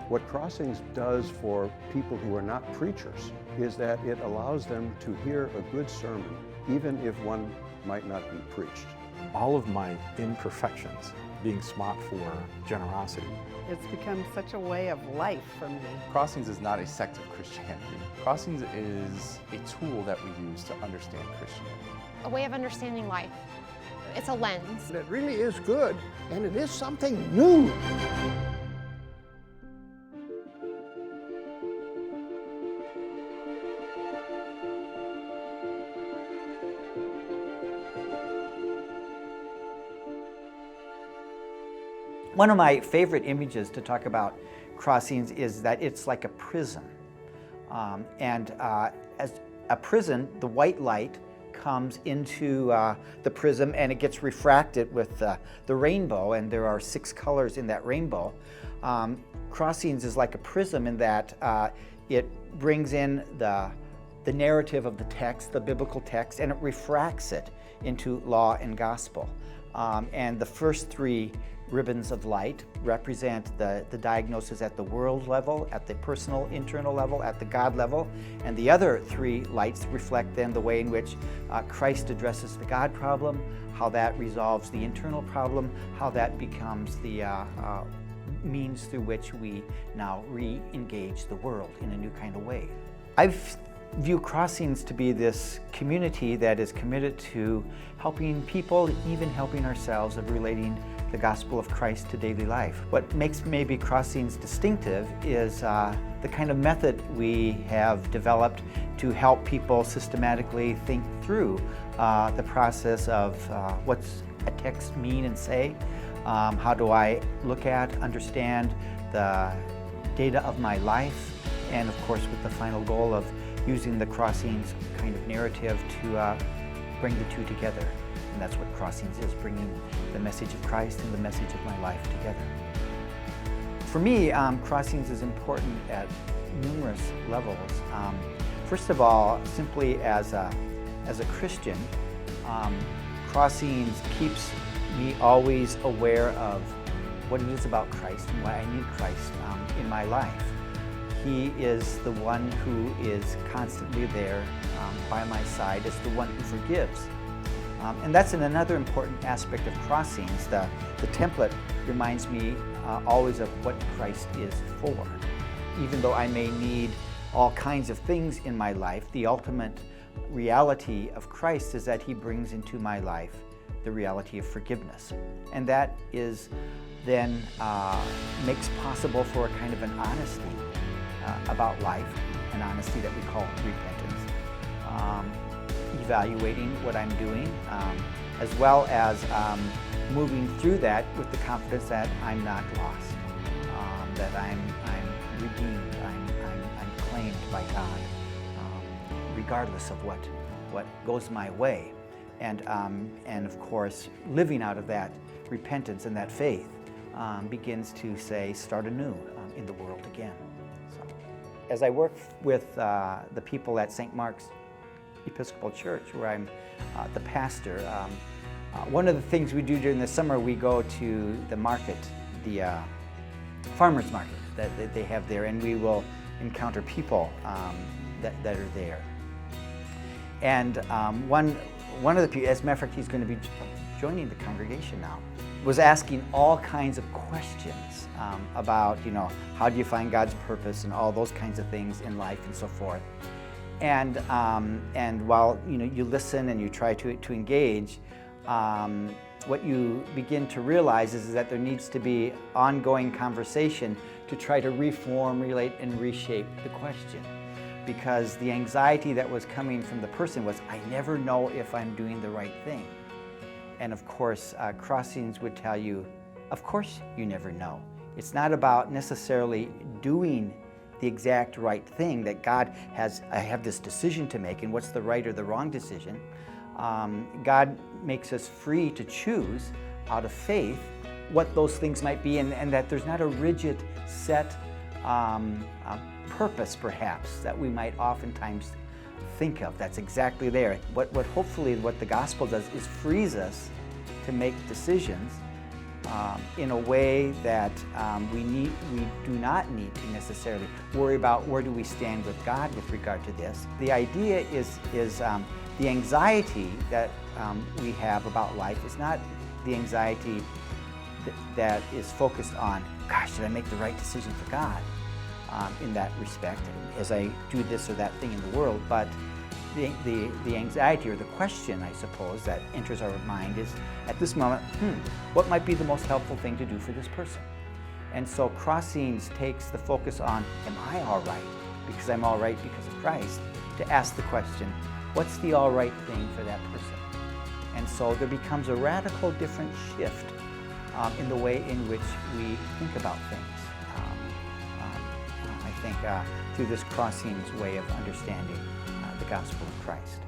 What Crossings does for people who are not preachers is that it allows them to hear a good sermon, even if one might not be preached. All of my imperfections being smart for generosity. It's become such a way of life for me. Crossings is not a sect of Christianity. Crossings is a tool that we use to understand Christianity. A way of understanding life. It's a lens. It really is good, and it is something new. One of my favorite images to talk about Crossings is that it's like a prism. As a prism, the white light comes into the prism and it gets refracted with the rainbow, and there are 6 colors in that rainbow. Crossings is like a prism in that it brings in the narrative of the text, the biblical text, and it refracts it into law and gospel. And the first 3 ribbons of light represent the diagnosis at the world level, at the personal internal level, at the God level, and the other 3 lights reflect then the way in which Christ addresses the God problem, how that resolves the internal problem, how that becomes the means through which we now re-engage the world in a new kind of way. I view Crossings to be this community that is committed to helping people, even helping ourselves, of relating the gospel of Christ to daily life. What makes maybe Crossings distinctive is the kind of method we have developed to help people systematically think through the process of what's a text mean and say. How do I look at, understand the data of my life, and of course with the final goal of using the Crossings kind of narrative to bring the two together. And that's what Crossings is, bringing the message of Christ and the message of my life together. For me, Crossings is important at numerous levels. First of all, simply as a Christian, Crossings keeps me always aware of what it is about Christ and why I need Christ in my life. He is the one who is constantly there by my side as the one who forgives. And that's another important aspect of Crossings. The template reminds me always of what Christ is for. Even though I may need all kinds of things in my life, the ultimate reality of Christ is that He brings into my life the reality of forgiveness. And that is then makes possible for a kind of an honesty about life, an honesty that we call repentance. Evaluating what I'm doing, as well as moving through that with the confidence that I'm not lost, that I'm redeemed, I'm claimed by God, regardless of what goes my way, and of course living out of that repentance and that faith begins to say start anew in the world again. So, as I work with the people at St. Mark's Episcopal Church, where I'm the pastor, one of the things we do during the summer, we go to the market, the farmers market that they have there, and we will encounter people that are there. And one of the people, as a matter of fact, he's going to be joining the congregation now, was asking all kinds of questions about, how do you find God's purpose and all those kinds of things in life and so forth. And while you listen and you try to engage, what you begin to realize is that there needs to be ongoing conversation to try to reform, relate, and reshape the question. Because the anxiety that was coming from the person was, I never know if I'm doing the right thing. And of course, Crossings would tell you, of course you never know. It's not about necessarily doing the exact right thing, that God has, I have this decision to make, and what's the right or the wrong decision. God makes us free to choose out of faith what those things might be, and that there's not a rigid set purpose perhaps that we might oftentimes think of that's exactly there. What hopefully what the gospel does is frees us to make decisions in a way that we do not need to necessarily worry about where do we stand with God with regard to this. The idea is the anxiety that we have about life is not the anxiety that is focused on, gosh, did I make the right decision for God in that respect as I do this or that thing in the world, but the anxiety or the question, I suppose, that enters our mind is, at this moment, what might be the most helpful thing to do for this person? And so Crossings takes the focus on, am I all right? Because I'm all right because of Christ, to ask the question, what's the all right thing for that person? And so there becomes a radical different shift in the way in which we think about things. I think through this Crossings way of understanding the gospel of Christ.